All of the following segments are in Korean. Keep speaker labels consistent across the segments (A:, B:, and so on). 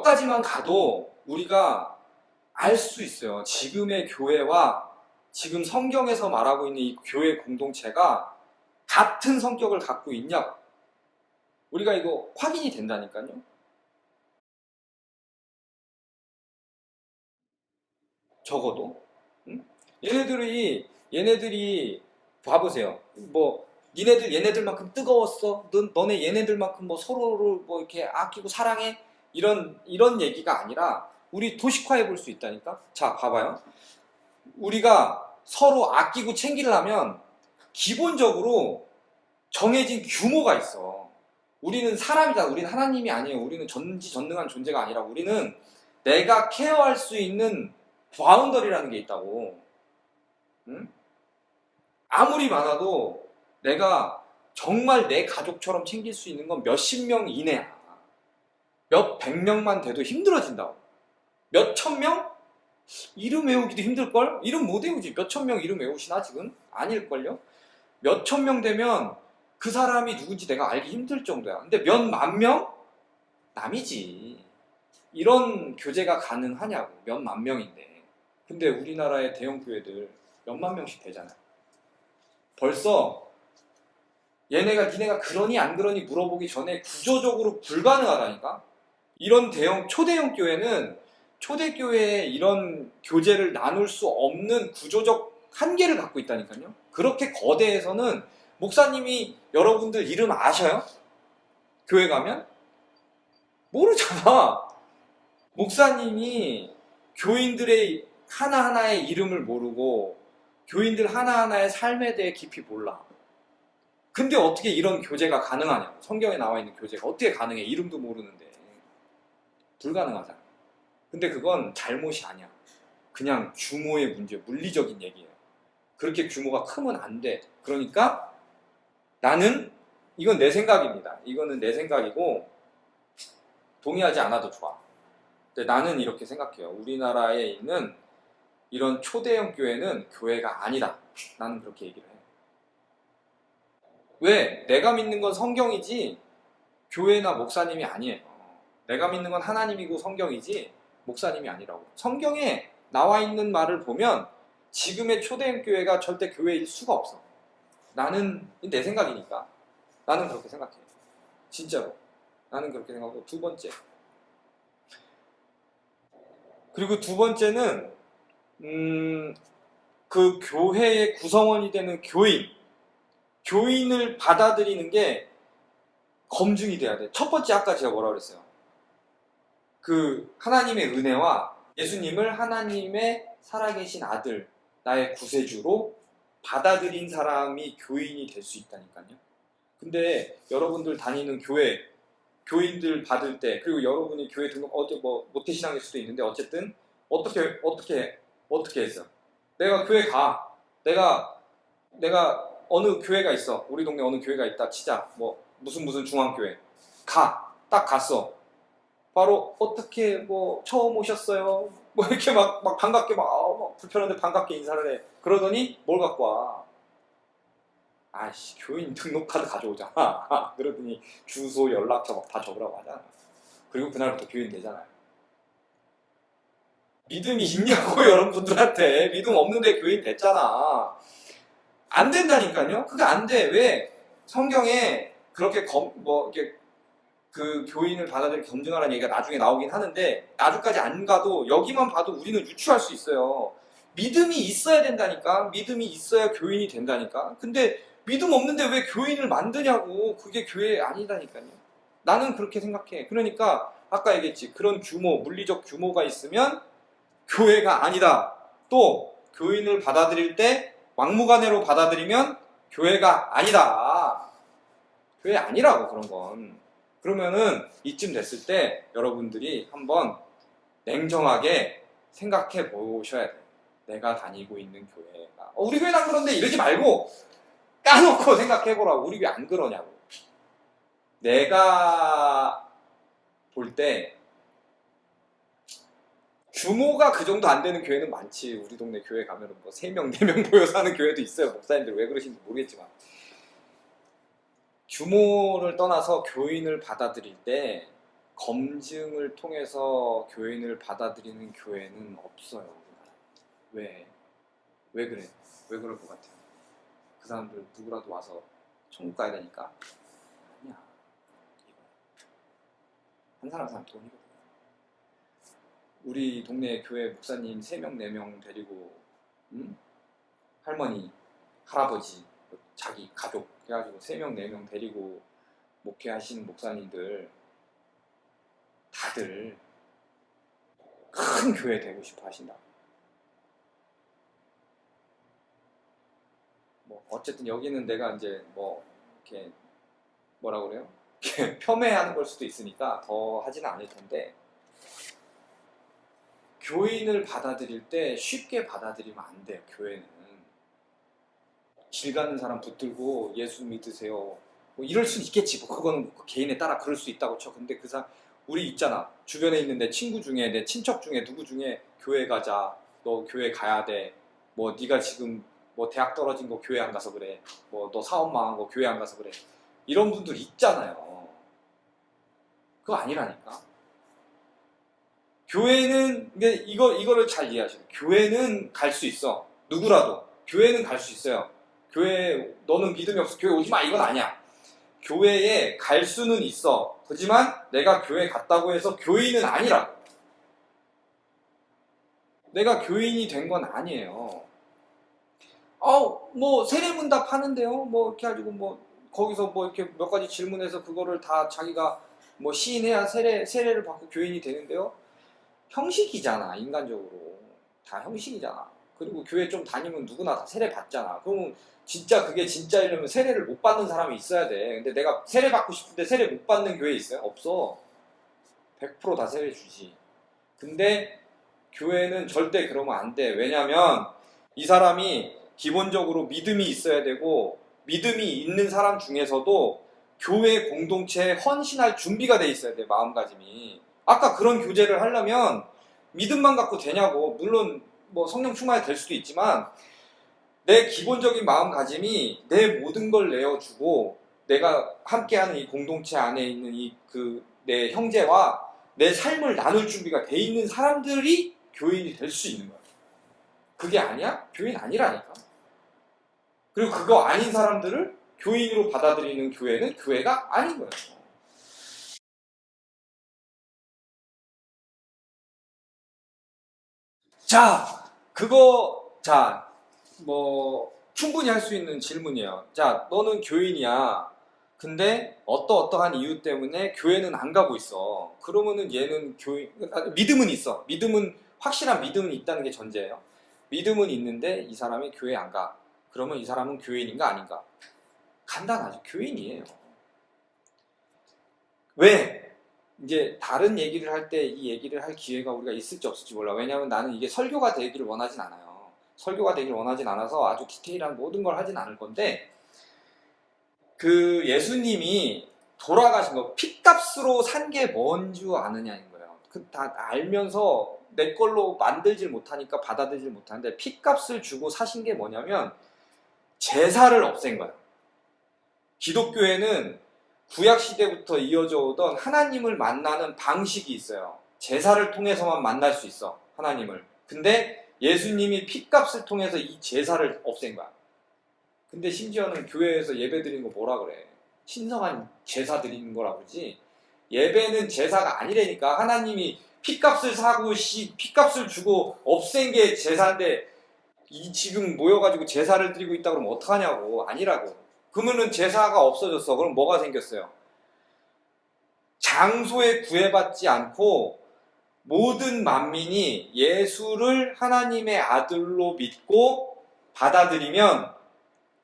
A: 여기까지만 가도 우리가 알 수 있어요. 지금의 교회와 지금 성경에서 말하고 있는 이 교회 공동체가 같은 성격을 갖고 있냐, 우리가 이거 확인이 된다니까요. 적어도 응? 얘네들이 봐보세요. 뭐 니네들 얘네들만큼 뜨거웠어? 너네 얘네들만큼 뭐 서로를 뭐 이렇게 아끼고 사랑해? 이런 얘기가 아니라 우리 도식화해 볼 수 있다니까. 자, 봐봐요. 우리가 서로 아끼고 챙기려면 기본적으로 정해진 규모가 있어. 우리는 사람이다. 우리는 하나님이 아니에요. 우리는 전지전능한 존재가 아니라 우리는 내가 케어할 수 있는 바운더리라는 게 있다고. 응? 아무리 많아도 내가 정말 내 가족처럼 챙길 수 있는 건 몇십 명 이내야. 몇 백 명만 돼도 힘들어진다고. 몇 천 명? 이름 외우기도 힘들걸? 이름 못 외우지. 몇 천 명 이름 외우시나 지금? 아닐걸요? 몇 천 명 되면 그 사람이 누군지 내가 알기 힘들 정도야. 근데 몇 만 명? 남이지. 이런 교제가 가능하냐고. 몇 만 명인데. 근데 우리나라의 대형 교회들 몇만 명씩 되잖아요. 벌써 니네가 그러니 안 그러니 물어보기 전에 구조적으로 불가능하다니까. 이런 초대형 교회는 초대교회에 이런 교제를 나눌 수 없는 구조적 한계를 갖고 있다니까요. 그렇게 거대해서는 목사님이 여러분들 이름 아셔요? 교회 가면? 모르잖아. 목사님이 교인들의 하나하나의 이름을 모르고 교인들 하나하나의 삶에 대해 깊이 몰라. 근데 어떻게 이런 교제가 가능하냐? 성경에 나와 있는 교제가 어떻게 가능해? 이름도 모르는데. 불가능하잖아. 근데 그건 잘못이 아니야. 그냥 규모의 문제, 물리적인 얘기예요. 그렇게 규모가 크면 안 돼. 그러니까 나는, 이건 내 생각입니다. 이거는 내 생각이고 동의하지 않아도 좋아. 근데 나는 이렇게 생각해요. 우리나라에 있는 이런 초대형 교회는 교회가 아니다. 나는 그렇게 얘기를 해요. 왜? 내가 믿는 건 성경이지 교회나 목사님이 아니에요. 내가 믿는 건 하나님이고 성경이지 목사님이 아니라고. 성경에 나와 있는 말을 보면 지금의 초대형 교회가 절대 교회일 수가 없어. 나는 내 생각이니까 나는 그렇게 생각해. 진짜로 나는 그렇게 생각하고. 두 번째, 그리고 두 번째는 그 교회의 구성원이 되는 교인을 받아들이는 게 검증이 돼야 돼. 첫 번째, 아까 제가 뭐라고 그랬어요? 그 하나님의 은혜와 예수님을 하나님의 살아계신 아들, 나의 구세주로 받아들인 사람이 교인이 될 수 있다니까요. 근데 여러분들 다니는 교인들 받을 때, 그리고 여러분이 교회 등록 모태신앙일 수도 있는데 어쨌든 어떻게 했어? 내가 교회 가. 내가 어느 교회가 있어. 우리 동네 어느 교회가 있다 치자. 뭐 무슨 중앙교회 가. 딱 갔어. 바로 어떻게 처음 오셨어요? 이렇게 막 반갑게 막 불편한데 반갑게 인사를 해. 그러더니 뭘 갖고 와? 아이씨, 교인 등록카드 가져오잖아. 그러더니 주소, 연락처 막 다 적으라고 하잖아. 그리고 그날부터 교인 되잖아요. 믿음이 있냐고 여러분들한테. 믿음 없는데 교인 됐잖아. 안 된다니까요. 그게 안 돼. 왜? 성경에 그렇게 이렇게 그 교인을 받아들이고 검증하라는 얘기가 나중에 나오긴 하는데 나중까지 안 가도 여기만 봐도 우리는 유추할 수 있어요. 믿음이 있어야 된다니까. 믿음이 있어야 교인이 된다니까. 근데 믿음 없는데 왜 교인을 만드냐고. 그게 교회 아니다니까요. 나는 그렇게 생각해. 그러니까 아까 얘기했지. 그런 규모, 물리적 규모가 있으면 교회가 아니다. 또 교인을 받아들일 때 막무가내로 받아들이면 교회가 아니다. 교회 아니라고. 그런 건. 그러면은 이쯤 됐을 때 여러분들이 한번 냉정하게 생각해 보셔야 돼요. 내가 다니고 있는 교회가 우리 교회는 안 그런데 이러지 말고 까놓고 생각해 보라고. 우리 교회 안 그러냐고. 내가 볼 때 규모가 그 정도 안 되는 교회는 많지. 우리 동네 교회 가면은 3명, 4명 모여서 하는 교회도 있어요. 목사님들 왜 그러시는지 모르겠지만. 규모를 떠나서 교인을 받아들일 때 검증을 통해서 교인을 받아들이는 교회는 없어요. 왜? 왜 그래? 왜 그럴 것 같아요? 그 사람들 누구라도 와서 천국 가야 되니까? 아니야. 한 사람 돈이거든. 우리 동네 교회 목사님 3명, 4명 데리고 할머니, 할아버지, 자기 가족 해가지고 3명, 4명 데리고 목회하시는 목사님들 다들 큰 교회 되고 싶어 하신다. 뭐 어쨌든 여기는 내가 이제 뭐 이렇게 뭐라 그래요? 폄훼하는 걸 수도 있으니까 더 하지는 않을 텐데, 교인을 받아들일 때 쉽게 받아들이면 안 돼요. 교회는 길 가는 사람 붙들고 예수 믿으세요 뭐 이럴 수는 있겠지. 뭐 그거는 개인에 따라 그럴 수 있다고 쳐. 근데 그 사람, 우리 있잖아, 주변에 있는 내 친구 중에, 내 친척 중에 누구 중에 교회 가자, 너 교회 가야 돼, 뭐 네가 지금 뭐 대학 떨어진 거 교회 안 가서 그래, 뭐 너 사업 망한 거 교회 안 가서 그래, 이런 분들 있잖아요. 그거 아니라니까. 교회는, 근데 이거를 잘 이해하셔야 돼요. 교회는 갈 수 있어. 누구라도 교회는 갈 수 있어요. 교회 너는 믿음이 없어 교회 오지 마, 이건 아니야. 교회에 갈 수는 있어. 하지만 내가 교회 갔다고 해서 교인은 아니라고. 내가 교인이 된 건 아니에요. 뭐 세례문답 하는데요. 뭐 이렇게 가지고 뭐 거기서 뭐 이렇게 몇 가지 질문해서 그거를 다 자기가 뭐 시인해야 세례를 받고 교인이 되는데요. 형식이잖아. 인간적으로 다 형식이잖아. 그리고 교회 좀 다니면 누구나 다 세례 받잖아. 그러면 진짜 그게 진짜이려면 세례를 못 받는 사람이 있어야 돼. 근데 내가 세례 받고 싶은데 세례 못 받는 교회 있어요? 없어. 100% 다 세례 주지. 근데 교회는 절대 그러면 안 돼. 왜냐면 이 사람이 기본적으로 믿음이 있어야 되고, 믿음이 있는 사람 중에서도 교회 공동체에 헌신할 준비가 돼 있어야 돼. 마음가짐이. 아까 그런 교제를 하려면 믿음만 갖고 되냐고. 물론 뭐 성령 충만이 될 수도 있지만 내 기본적인 마음가짐이 내 모든 걸 내어주고, 내가 함께하는 이 공동체 안에 있는 내 형제와 내 삶을 나눌 준비가 돼 있는 사람들이 교인이 될 수 있는 거야. 그게 아니야? 교인 아니라니까. 그리고 그거 아닌 사람들을 교인으로 받아들이는 교회는 교회가 아닌 거예요. 뭐 충분히 할 수 있는 질문이에요. 자, 너는 교인이야. 근데 어떠한 이유 때문에 교회는 안 가고 있어. 그러면은 얘는 믿음은 있어. 확실한 믿음은 있다는 게 전제예요. 믿음은 있는데 이 사람이 교회 안 가. 그러면 이 사람은 교인인가 아닌가? 간단하죠. 교인이에요. 왜? 이제 다른 얘기를 할 때 이 얘기를 할 기회가 우리가 있을지 없을지 몰라. 왜냐하면 나는 이게 설교가 되기를 원하진 않아요. 설교가 되기를 원하진 않아서 아주 디테일한 모든 걸 하진 않을 건데, 그 예수님이 돌아가신 거, 핏값으로 산 게 뭔 줄 아느냐인 거예요. 그 다 알면서 내 걸로 만들질 못하니까 받아들이질 못하는데, 핏값을 주고 사신 게 뭐냐면 제사를 없앤 거예요. 기독교에는 구약시대부터 이어져 오던 하나님을 만나는 방식이 있어요. 제사를 통해서만 만날 수 있어, 하나님을. 근데 예수님이 핏값을 통해서 이 제사를 없앤 거야. 근데 심지어는 교회에서 예배 드리는 거 뭐라 그래? 신성한 제사 드리는 거라 그러지. 예배는 제사가 아니라니까. 하나님이 핏값을 사고 핏값을 주고 없앤 게 제사인데, 지금 모여가지고 제사를 드리고 있다 그러면 어떡하냐고. 아니라고. 그러면은 제사가 없어졌어. 그럼 뭐가 생겼어요? 장소에 구애받지 않고 모든 만민이 예수를 하나님의 아들로 믿고 받아들이면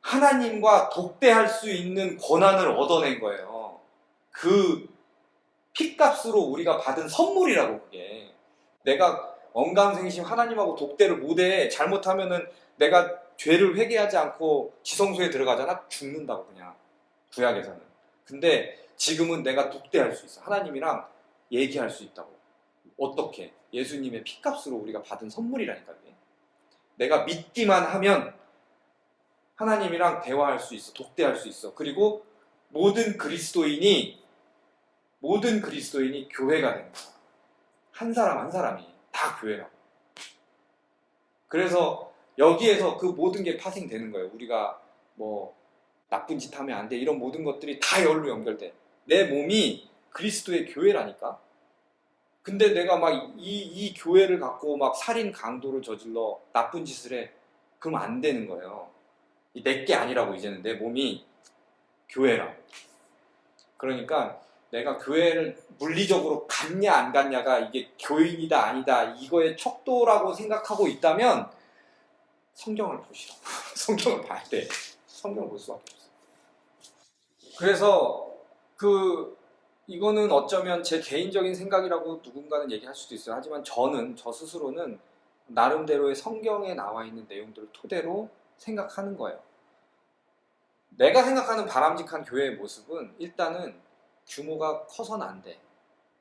A: 하나님과 독대할 수 있는 권한을 얻어낸 거예요. 그 핏값으로 우리가 받은 선물이라고. 그게 내가 언감생심 하나님하고 독대를 못해. 잘못하면은 내가 죄를 회개하지 않고 지성소에 들어가잖아. 죽는다고, 그냥. 구약에서는. 근데 지금은 내가 독대할 수 있어. 하나님이랑 얘기할 수 있다고. 어떻게? 예수님의 핏값으로 우리가 받은 선물이라니까. 내가 믿기만 하면 하나님이랑 대화할 수 있어. 독대할 수 있어. 그리고 모든 그리스도인이 모든 그리스도인이 교회가 되는 거야. 한 사람 한 사람이 다 교회라고. 그래서 여기에서 그 모든 게 파생되는 거예요. 우리가 뭐 나쁜 짓 하면 안 돼, 이런 모든 것들이 다 열로 연결돼. 내 몸이 그리스도의 교회라니까. 근데 내가 막 이 교회를 갖고 막 살인 강도를 저질러 나쁜 짓을 해. 그러면 안 되는 거예요. 내게 아니라고. 이제는 내 몸이 교회라고. 그러니까 내가 교회를 물리적으로 갔냐 안 갔냐가 이게 교인이다 아니다 이거의 척도라고 생각하고 있다면 성경을 보시라고. 성경을 봐야 돼. 성경을 볼 수밖에 없어. 그래서 이거는 어쩌면 제 개인적인 생각이라고 누군가는 얘기할 수도 있어요. 하지만 저 스스로는 나름대로의 성경에 나와 있는 내용들을 토대로 생각하는 거예요. 내가 생각하는 바람직한 교회의 모습은 일단은 규모가 커서는 안 돼.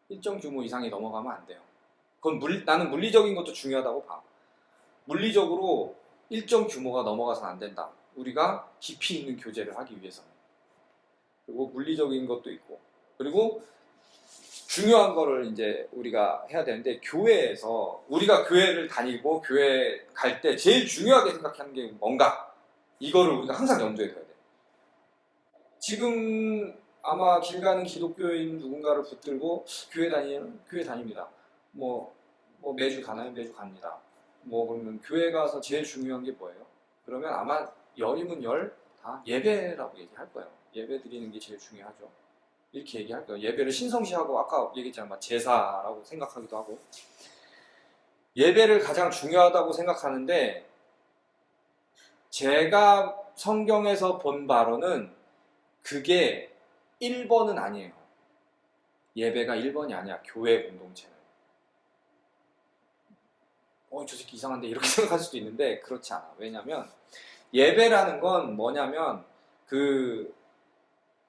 A: 일정 규모 이상이 넘어가면 안 돼요. 그건 나는 물리적인 것도 중요하다고 봐. 물리적으로 일정 규모가 넘어가서는 안 된다. 우리가 깊이 있는 교제를 하기 위해서는. 그리고 물리적인 것도 있고. 그리고 중요한 거를 이제 우리가 해야 되는데, 교회에서 우리가 교회를 다니고 교회 갈 때 제일 중요하게 생각하는 게 뭔가, 이거를 우리가 항상 염두에 둬야 돼. 지금 아마 길 가는 기독교인 누군가를 붙들고 교회 다닙니다. 뭐 매주 가나요? 매주 갑니다. 그러면 교회 가서 제일 중요한 게 뭐예요? 그러면 아마 열이면 다 예배라고 얘기할 거예요. 예배 드리는 게 제일 중요하죠. 이렇게 얘기할 거예요. 예배를 신성시하고, 아까 얘기했잖아요, 제사라고 생각하기도 하고. 예배를 가장 중요하다고 생각하는데, 제가 성경에서 본 바로는 그게 1번은 아니에요. 예배가 1번이 아니야. 교회 공동체는. 저 새끼 이상한데 이렇게 생각할 수도 있는데 그렇지 않아. 왜냐면 예배라는 건 뭐냐면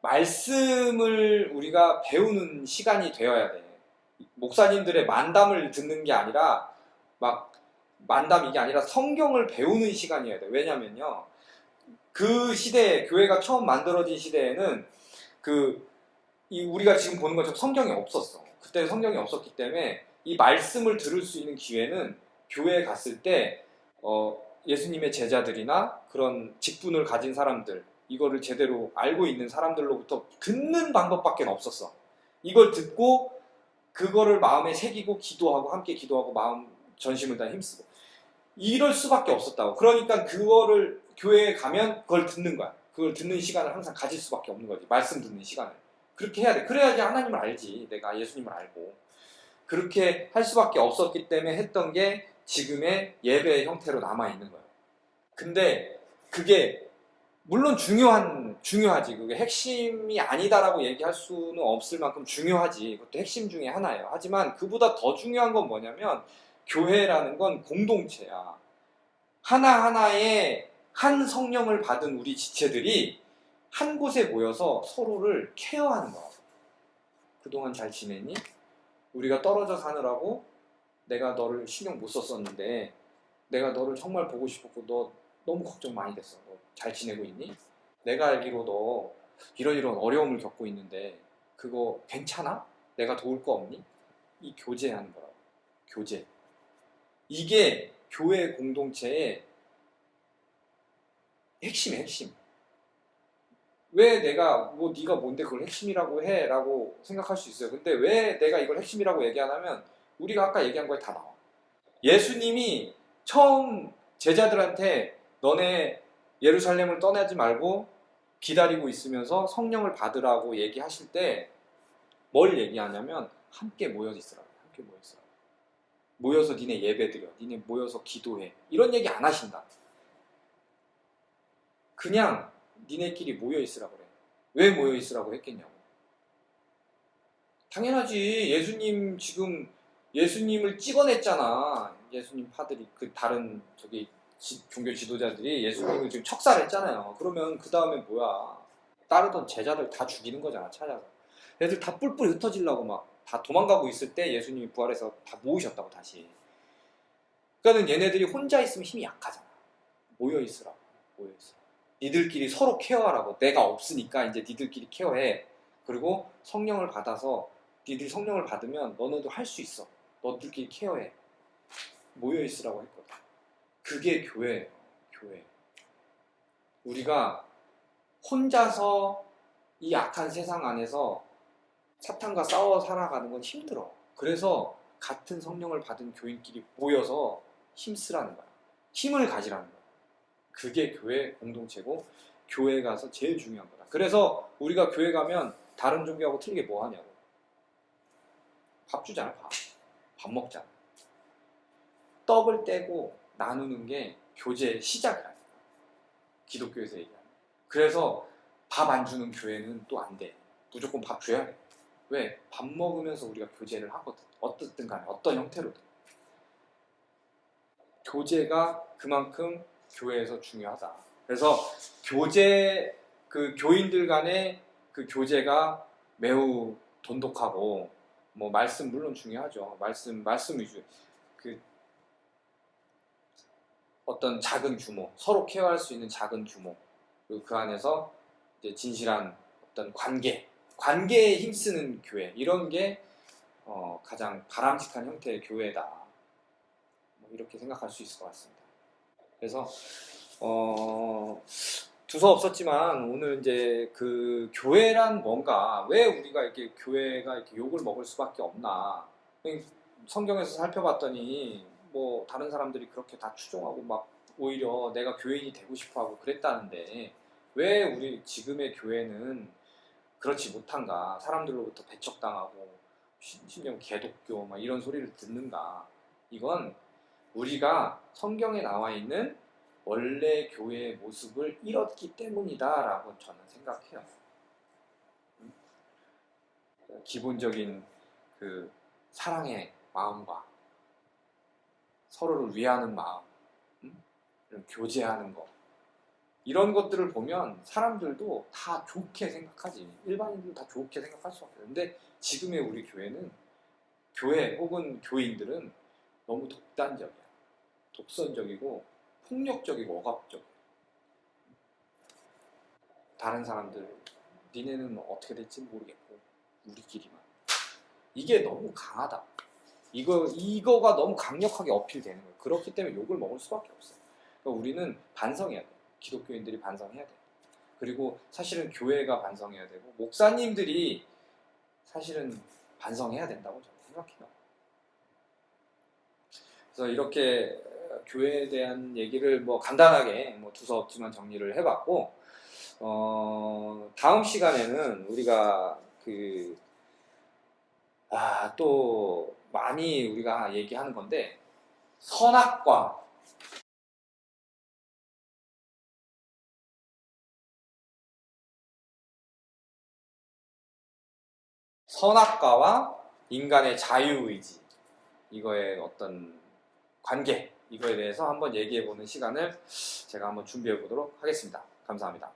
A: 말씀을 우리가 배우는 시간이 되어야 돼. 목사님들의 만담을 듣는 게 아니라 만담 이게 아니라 성경을 배우는 시간이어야 돼. 왜냐면요, 그 시대에, 교회가 처음 만들어진 시대에는 우리가 지금 보는 것처럼 성경이 없었어. 그때 성경이 없었기 때문에 이 말씀을 들을 수 있는 기회는 교회에 갔을 때 예수님의 제자들이나 그런 직분을 가진 사람들, 이거를 제대로 알고 있는 사람들로부터 듣는 방법밖에 없었어. 이걸 듣고 그거를 마음에 새기고 기도하고, 함께 기도하고 마음 전심을 다 힘쓰고 이럴 수밖에 없었다고. 그러니까 그거를 교회에 가면 그걸 듣는 거야. 그걸 듣는 시간을 항상 가질 수밖에 없는 거지. 말씀 듣는 시간을. 그렇게 해야 돼. 그래야지 하나님을 알지. 내가 예수님을 알고. 그렇게 할 수밖에 없었기 때문에 했던 게 지금의 예배의 형태로 남아있는 거예요. 근데 그게 물론 중요하지. 그게 핵심이 아니다라고 얘기할 수는 없을 만큼 중요하지. 그것도 핵심 중에 하나예요. 하지만 그보다 더 중요한 건 뭐냐면, 교회라는 건 공동체야. 하나하나의 한 성령을 받은 우리 지체들이 한 곳에 모여서 서로를 케어하는 거야. 그동안 잘 지내니? 우리가 떨어져 사느라고 내가 너를 신경 못 썼었는데 내가 너를 정말 보고 싶었고 너 너무 걱정 많이 됐어. 너 잘 지내고 있니? 내가 알기로 너 이런 어려움을 겪고 있는데 그거 괜찮아? 내가 도울 거 없니? 이 교제하는 거라고. 교제. 이게 교회 공동체의 핵심이야, 핵심. 왜 내가 네가 뭔데 그걸 핵심이라고 해? 라고 생각할 수 있어요. 근데 왜 내가 이걸 핵심이라고 얘기하냐면 우리가 아까 얘기한 거에 다 나와. 예수님이 처음 제자들한테 너네 예루살렘을 떠나지 말고 기다리고 있으면서 성령을 받으라고 얘기하실 때 뭘 얘기하냐면 함께 모여 있으라고. 함께 모여 있으라고. 모여서 니네 예배 드려. 니네 모여서 기도해. 이런 얘기 안 하신다. 그냥 니네끼리 모여 있으라고 그래. 왜 모여 있으라고 했겠냐고. 당연하지. 예수님을 찍어냈잖아. 예수님 파들이, 다른 종교 지도자들이 예수님을 지금 척살했잖아요. 그러면 그 다음에 뭐야? 따르던 제자들 다 죽이는 거잖아, 찾아서. 애들 다 뿔뿔이 흩어지려고 막 다 도망가고 있을 때 예수님이 부활해서 다 모으셨다고, 다시. 그러니까 얘네들이 혼자 있으면 힘이 약하잖아. 모여 있으라고. 니들끼리 서로 케어하라고. 내가 없으니까 이제 니들끼리 케어해. 그리고 성령을 받아서 니들이 성령을 받으면 너네도 할 수 있어. 너들끼리 케어해. 모여 있으라고 했거든. 그게 교회예요. 교회. 우리가 혼자서 이 악한 세상 안에서 사탄과 싸워 살아가는 건 힘들어. 그래서 같은 성령을 받은 교인끼리 모여서 힘쓰라는 거야. 힘을 가지라는 거야. 그게 교회 공동체고 교회 가서 제일 중요한 거다. 그래서 우리가 교회 가면 다른 종교하고 틀리게 뭐 하냐고. 밥 주잖아. 밥 먹잖아. 떡을 떼고 나누는 게 교제의 시작이라니까. 기독교에서 얘기하는. 그래서 밥 안 주는 교회는 또 안 돼. 무조건 밥 줘야 돼. 왜? 밥 먹으면서 우리가 교제를 하거든. 어떻든 간에 어떤 형태로든. 교제가 그만큼 교회에서 중요하다. 그래서 그 교인들 간의 그 교제가 매우 돈독하고, 뭐 말씀 물론 중요하죠. 말씀 위주. 그 어떤 작은 규모, 서로 케어할 수 있는 작은 규모, 그리고 그 안에서 이제 진실한 어떤 관계에 힘쓰는 교회, 이런 게 가장 바람직한 형태의 교회다. 뭐 이렇게 생각할 수 있을 것 같습니다. 그래서 두서 없었지만 오늘 이제 그 교회란 뭔가, 왜 우리가 이렇게 교회가 이렇게 욕을 먹을 수밖에 없나. 성경에서 살펴봤더니 뭐 다른 사람들이 그렇게 다 추종하고 막 오히려 내가 교인이 되고 싶어하고 그랬다는데, 왜 우리 지금의 교회는 그렇지 못한가? 사람들로부터 배척당하고 심지어 개독교 막 이런 소리를 듣는가? 이건 우리가 성경에 나와 있는 원래 교회의 모습을 잃었기 때문이다라고 저는 생각해요. 기본적인 그 사랑의 마음과 서로를 위하는 마음, 교제하는 것, 이런 것들을 보면 사람들도 다 좋게 생각하지. 일반인들도 다 좋게 생각할 수밖에 없어요. 근데 지금의 우리 교회는, 교회 혹은 교인들은 너무 독단적이야. 독선적이고 폭력적이고 억압적이야. 다른 사람들, 니네는 어떻게 될지 모르겠고 우리끼리만. 이게 너무 강하다. 이거가 너무 강력하게 어필되는 거예요. 그렇기 때문에 욕을 먹을 수밖에 없어요. 그러니까 우리는 반성해야 돼요. 기독교인들이 반성해야 돼요. 그리고 사실은 교회가 반성해야 되고 목사님들이 사실은 반성해야 된다고 저는 생각해요. 그래서 이렇게 교회에 대한 얘기를 뭐 간단하게 뭐 두서 없지만 정리를 해봤고, 다음 시간에는 우리가 또 많이 우리가 얘기하는 건데, 선악과와 인간의 자유의지, 이거의 어떤 관계, 이거에 대해서 한번 얘기해보는 시간을 제가 한번 준비해 보도록 하겠습니다. 감사합니다.